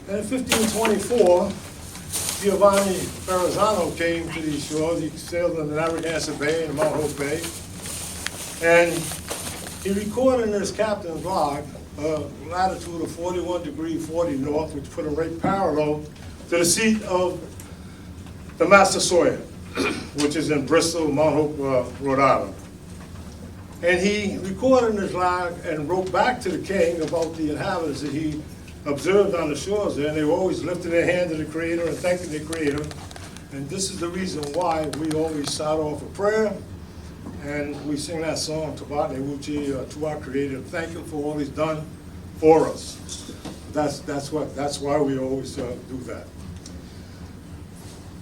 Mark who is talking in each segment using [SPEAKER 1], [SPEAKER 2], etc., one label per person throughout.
[SPEAKER 1] And in 1524, Giovanni Ferrazzano came to these shores. He sailed in the Narragansett Bay and Mount Hope Bay. And he recorded in his captain's log a latitude of 41 degrees 40 north, which put him right parallel to the seat of the Massasoit, which is in Bristol, Mount Hope, Rhode Island. And he recorded in his log and wrote back to the king about the inhabitants that he observed on the shores there, and they were always lifting their hand to the Creator and thanking the Creator. And this is the reason why we always start off with prayer, and we sing that song, Tabat Newuchi, to our Creator, thank Him for all He's done for us. That's why we always do that.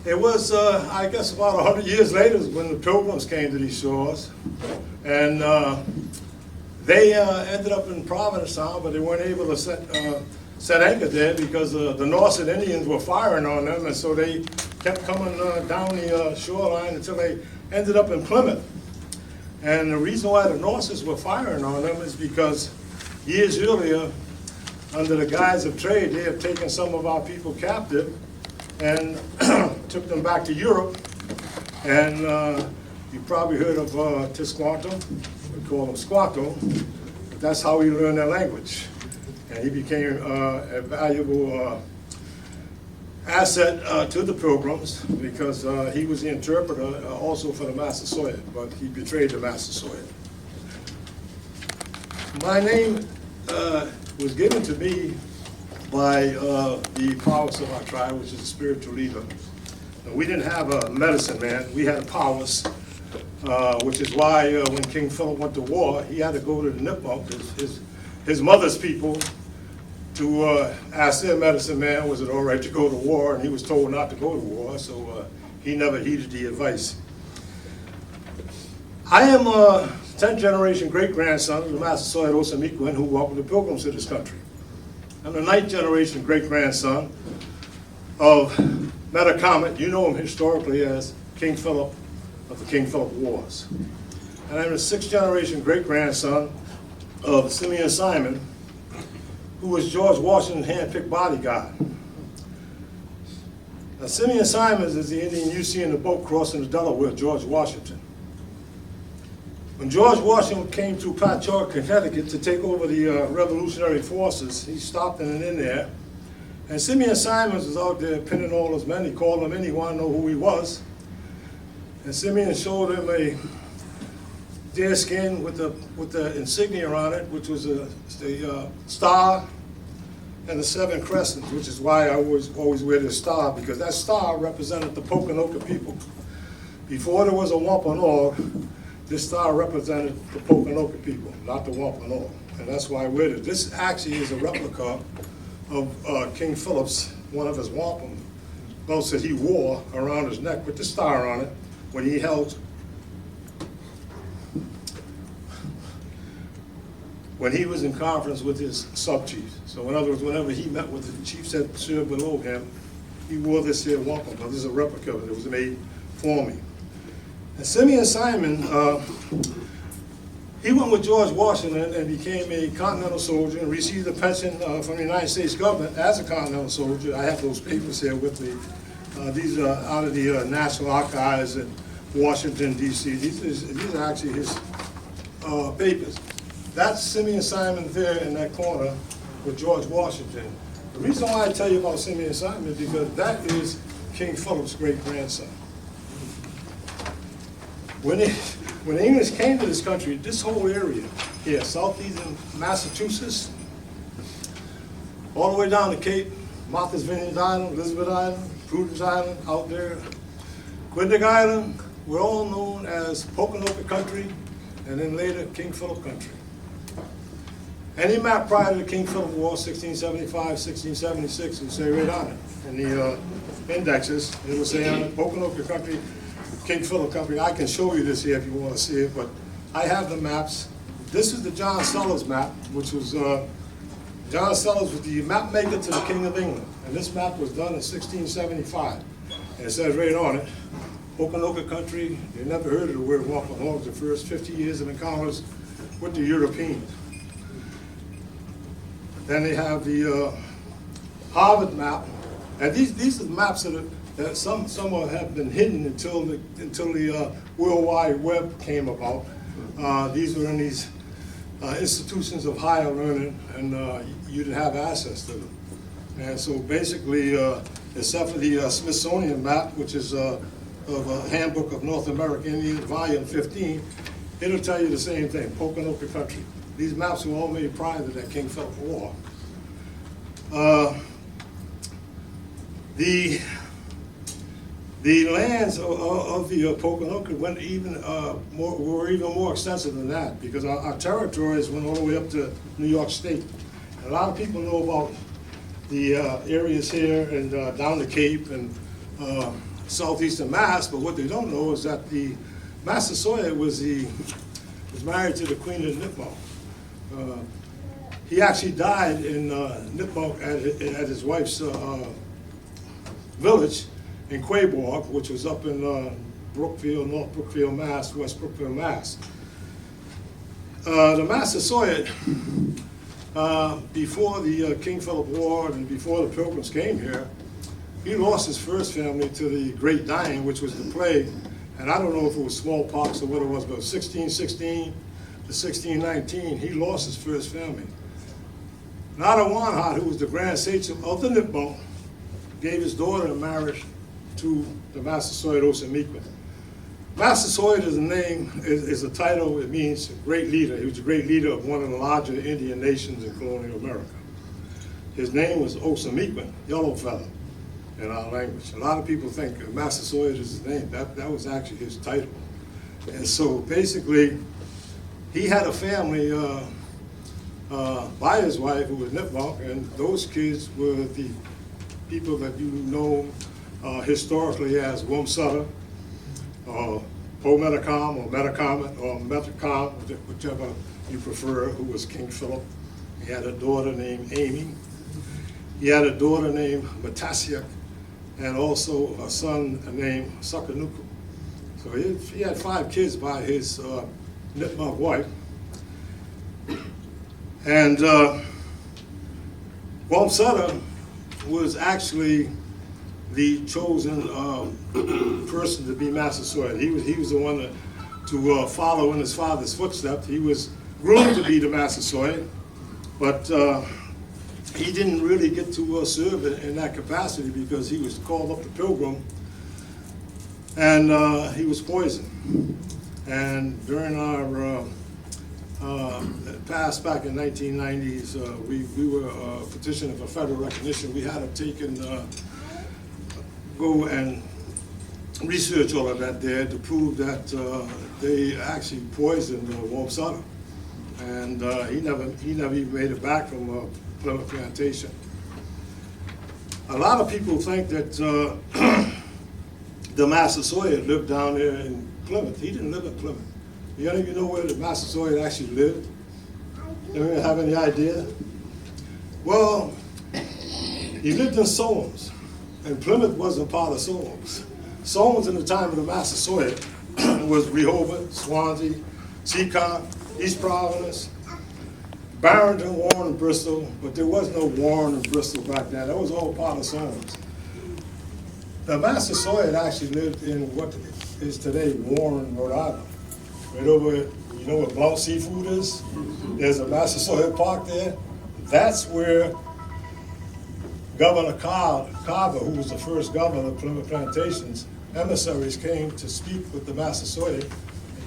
[SPEAKER 1] It was, I guess, about 100 years later when the Pilgrims came to these shores, and they ended up in Provincetown, but they weren't able to set anchor there because the Norse Indians were firing on them, and so they kept coming down the shoreline until they ended up in Plymouth. And the reason why the Norses were firing on them is because years earlier, under the guise of trade, they had taken some of our people captive and took them back to Europe. And you probably heard of Tisquanto. We call him Squanto. But that's how he learned their language. And he became a valuable asset to the Pilgrims because he was the interpreter also for the Massasoit, but he betrayed the Massasoit. My name was given to me by the powers of our tribe, which is a spiritual leader. We didn't have a medicine man, we had a powers, which is why when King Philip went to war, he had to go to the Nipmuc, his mother's people, to ask their medicine man, was it all right to go to war, and he was told not to go to war, so he never heeded the advice. I am a 10th generation great-grandson of the Massasoit Osamequin who welcomed the Pilgrims to this country. I'm the 9th generation great-grandson of Metacomet. You know him historically as King Philip of the King Philip Wars. And I'm the 6th generation great-grandson of Simeon Simon, who was George Washington's hand-picked bodyguard. Now, Simeon Simons is the Indian you see in the boat crossing the Delaware, George Washington. When George Washington came to Patchogue, Connecticut to take over the revolutionary forces, he stopped in an inn there. And Simeon Simons was out there pinning all his men. He called them in, he wanted to know who he was. And Simeon showed him a deer skin with the insignia on it, which was the star and the 7 crescents, which is why I always wear this star, because that star represented the Pokanoket people. Before there was a Wampanoag, this star represented the Pokanoket people, not the Wampanoag. And that's why I wear it. This actually is a replica of King Philip's, one of his wampum belts that he wore around his neck with the star on it when he held, when he was in conference with his sub-chiefs. So in other words, whenever he met with the chiefs that served below him, he wore this here wampum. Now, this is a replica of it. It was made for me. And Simeon Simon, he went with George Washington and became a Continental soldier and received a pension from the United States government as a Continental soldier. I have those papers here with me. These are out of the National Archives in Washington, D.C. These are actually his papers. That's Simeon Simon there in that corner with George Washington. The reason why I tell you about Simeon Simon is because that is King Philip's great-grandson. When the English came to this country, this whole area here, southeastern Massachusetts, all the way down to Cape, Martha's Vineyard Island, Elizabeth Island, Prudence Island, out there, Quindig Island, were all known as Pokanoket country, and then later King Philip country. Any map prior to the King Philip War, 1675, 1676, will say right on it. In the indexes, it will say on it, Pokanoket country, King Philip country. I can show you this here if you want to see it, but I have the maps. This is the John Sellers map, which was, John Sellers was the map maker to the King of England. And this map was done in 1675. And it says right on it, Pokanoket country, they never heard of the word Wampanoag the first 50 years of encounters with the Europeans. Then they have the Harvard map, and these are the maps that some have been hidden until the World Wide Web came about. These were in these institutions of higher learning, and you didn't have access to them. And so basically, except for the Smithsonian map, which is of a Handbook of North American Indians, volume 15, it'll tell you the same thing, Pokanoket country. These maps were all made prior to that King Philip War. The lands of the Pokanoket went were even more extensive than that, because our territories went all the way up to New York State. And a lot of people know about the areas here and down the Cape and southeastern Mass, but what they don't know is that the Massasoit was married to the Queen of Nipmuc. He actually died in Nipmuc at his wife's village in Quaborg, which was up in Brookfield, North Brookfield, Mass, West Brookfield, Mass. The Massasoit, before the King Philip War and before the Pilgrims came here, he lost his first family to the Great Dying, which was the plague. And I don't know if it was smallpox or what it was, but 1616 to 1619, he lost his first family. Nadawanhat, who was the Grand Sachem of the Nipmuc, gave his daughter in marriage to the Massasoit Osamiquin. Massasoit is a name, is a title, it means great leader. He was a great leader of one of the larger Indian nations in colonial America. His name was Osamiquin, yellow feather, in our language. A lot of people think Massasoit is his name. That was actually his title. And so basically, he had a family by his wife who was Nipmuc, and those kids were the people that you know historically as Wamsutta, Po-Metacom, or Metacomet, or Metacom, whichever you prefer, who was King Philip. He had a daughter named Amy. He had a daughter named Matasiak, and also a son named Sakanuku. So he had 5 kids by his Nipmuc wife. And Wamsutta was actually the chosen person to be Massasoit. He was the one to follow in his father's footsteps. He was groomed to be the Massasoit, but he didn't really get to serve in that capacity because he was called up to Pilgrim, and he was poisoned. And during our past back in 1990s, we were petitioning for federal recognition. We had to take and go and research all of that there to prove that they actually poisoned Wamsutta, and he never even made it back from Plymouth Plantation. A lot of people think that the Massasoit lived down there in Plymouth. He didn't live in Plymouth. You don't even know where the Massasoit actually lived? You don't even have any idea? Well, he lived in Solms, and Plymouth wasn't part of Solms. Solms in the time of the Massasoit was Rehoboth, Swansea, Seacon, East Providence, Barrington, Warren, and Bristol, but there was no Warren and Bristol back then. That was all part of Solms. The Massasoit actually lived in what is today Warren, Rhode Island. Right over, you know what Blount Seafood is? There's a Massasoit Park there. That's where Governor Carver, who was the first governor of Plymouth Plantations, emissaries came to speak with the Massasoit.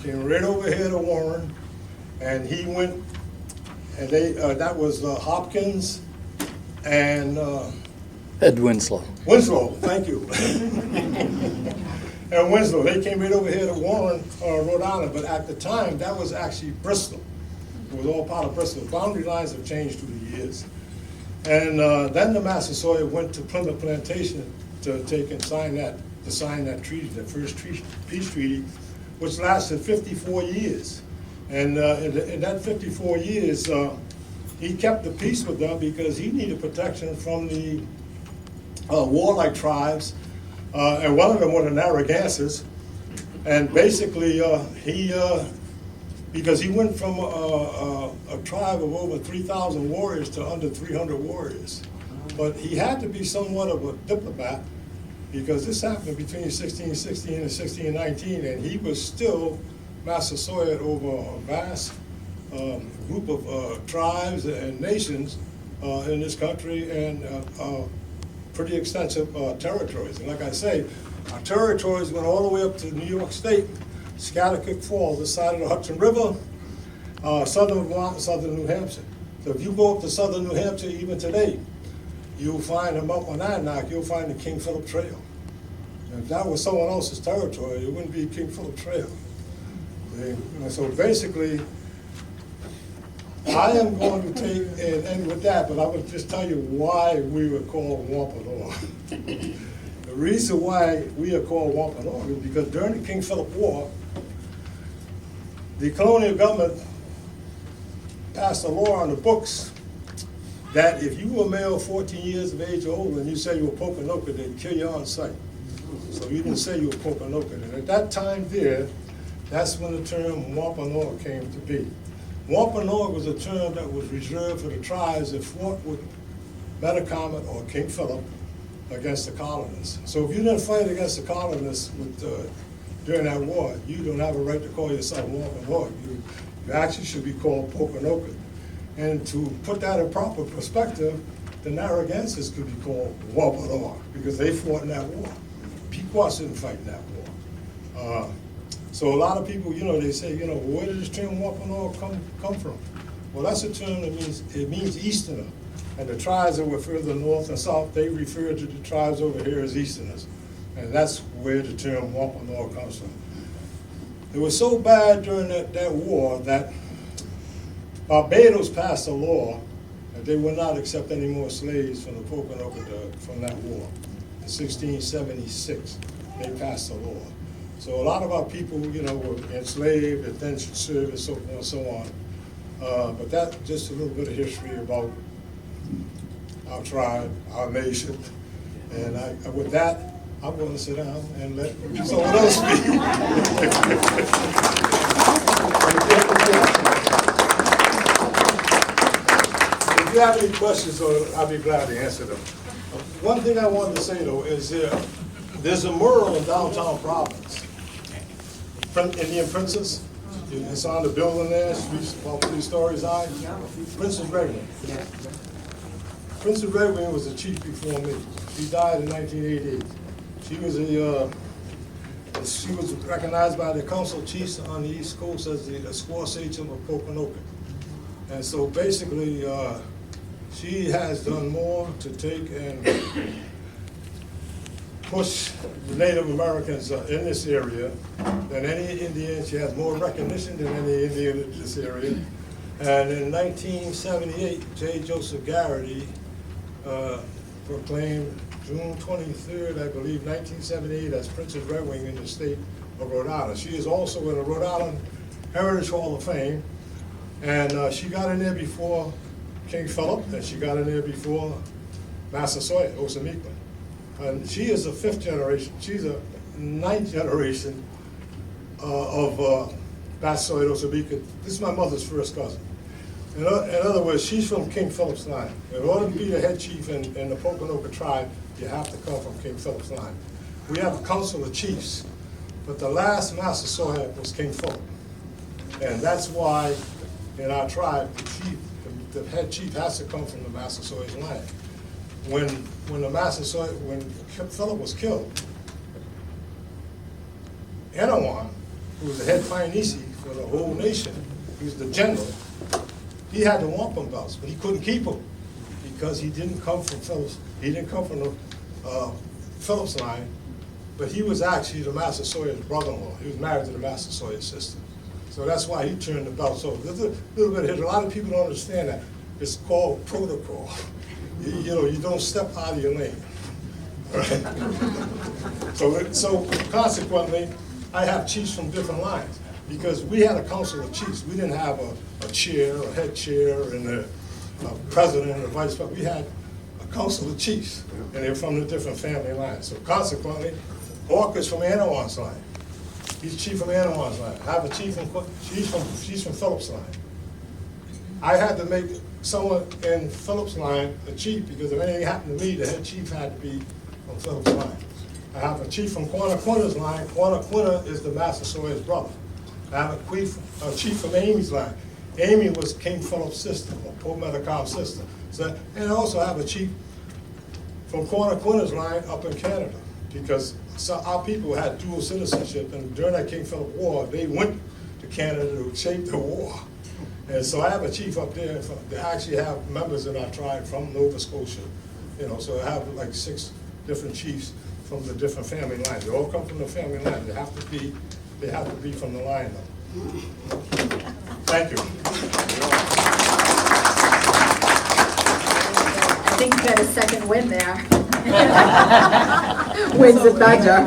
[SPEAKER 1] They came right over here to Warren, and he went, and that was Hopkins and
[SPEAKER 2] Ed Winslow.
[SPEAKER 1] Winslow, thank you. And Winslow, they came right over here to Warren, Rhode Island, but at the time, that was actually Bristol. It was all part of Bristol. Boundary lines have changed through the years. And then the Massasoit went to Plymouth Plantation to take and sign that treaty, the first peace treaty, which lasted 54 years. And in that 54 years, he kept the peace with them because he needed protection from the warlike tribes, and one of them were the Narragansetts. And basically, because he went from a tribe of over 3,000 warriors to under 300 warriors. But he had to be somewhat of a diplomat, because this happened between 1616 and 1619, and he was still Massasoit over a vast group of tribes and nations in this country, and pretty extensive territories. And like I say, our territories went all the way up to New York State, Scatterkick Falls, this side of the Hudson River, southern Vermont, southern New Hampshire. So if you go up to southern New Hampshire even today, you'll find in Mount Monadnock, you'll find the King Philip Trail. And if that was someone else's territory, it wouldn't be King Philip Trail. And so basically, I am going to take and end with that, but I will just tell you why we were called Wampanoag. The reason why we are called Wampanoag is because during the King Philip War, the colonial government passed a law on the books that if you were a male 14 years of age or older and you say you were Pokanoket, they'd kill you on sight. So you didn't say you were Pokanoket. And at that time there, that's when the term Wampanoag came to be. Wampanoag was a term that was reserved for the tribes that fought with Metacomet or King Philip against the colonists. So if you didn't fight against the colonists during that war, you don't have a right to call yourself Wampanoag. You actually should be called Pokanoket. And to put that in proper perspective, the Narragansetts could be called Wampanoag because they fought in that war. Pequots didn't fight in that war. So a lot of people, they say, where did this term Wampanoag come from? Well, that's a term that means Easterner. And the tribes that were further north and south, they refer to the tribes over here as Easterners. And that's where the term Wampanoag comes from. It was so bad during that war that Barbados passed a law that they would not accept any more slaves from the Pokanoket from that war. In 1676, they passed a law. So a lot of our people, were enslaved and then should serve and so forth and so on. But that's just a little bit of history about our tribe, our nation. And with that, I'm going to sit down and let someone else speak. If you have any questions, I'll be glad to answer them. One thing I wanted to say, though, is there's a mural in downtown Providence, Indian Princess. It's on the building there, it's about 3 stories high. Princess Redwing. Princess Redwing was a chief before me. She died in 1988. She was recognized by the council chiefs on the East Coast as the squaw sachem of Pokanoket. And so basically, she has done more to take and push the Native Americans in this area than any Indian. She has more recognition than any Indian in this area. And in 1978, J. Joseph Garrity proclaimed June 23rd, I believe, 1978, as Princess Redwing in the state of Rhode Island. She is also in the Rhode Island Heritage Hall of Fame, and she got in there before King Philip, and she got in there before Massasoit, Osamequin. And she is a 5th generation, she's a 9th generation of Massasoit, Osamequin. This is my mother's first cousin. In other words, she's from King Philip's line. In order to be the head chief in the Pokanoket tribe, you have to come from King Philip's line. We have a council of chiefs, but the last Massasoit was King Philip. And that's why in our tribe, the head chief has to come from the Massasoit line. When Philip was killed, Anawan, who was the head Painisi for the whole nation, he was the general, he had the wampum belts, but he couldn't keep them because he didn't come from Philip's. He didn't come from the Philip's line, but he was actually the Massasoit's brother-in-law. He was married to the Massasoit sister, so that's why he turned the belt. So there's a little bit of history. A lot of people don't understand that. It's called protocol. You don't step out of your lane. Right? So consequently, I have chiefs from different lines, because we had a council of chiefs. We didn't have a chair, a head chair, and a president and a vice president. We had a council of chiefs, and they're from the different family lines. So consequently, Ork is from Anawan's line. He's chief from Anawan's line. I have a chief she's from Philip's line. I had to make someone in Phillips line, a chief, because if anything happened to me, the head chief had to be from Phillips line. I have a chief from Quinner's line. Quinner is the Master Sawyer's brother. I have a chief from Amy's line. Amy was King Philip's sister, or Pope Metacom's sister. So, and I also have a chief from Quinner's line up in Canada, because our people had dual citizenship, and during that King Philip War, they went to Canada to shape the war. And so I have a chief up there. They actually have members in our tribe from Nova Scotia. So I have like 6 different chiefs from the different family lines. They all come from the family line. They have to be from the line though. Thank you.
[SPEAKER 3] I think you got a second win there. Wins the badger.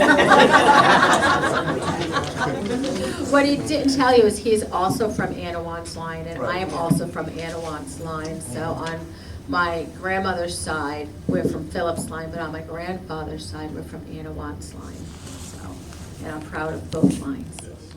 [SPEAKER 3] What he didn't tell you is he's also from Anawan's line, and I am also from Anawan's line. So on my grandmother's side, we're from Phillips line, but on my grandfather's side, we're from Anawan's line. So, and I'm proud of both lines.
[SPEAKER 1] Yes.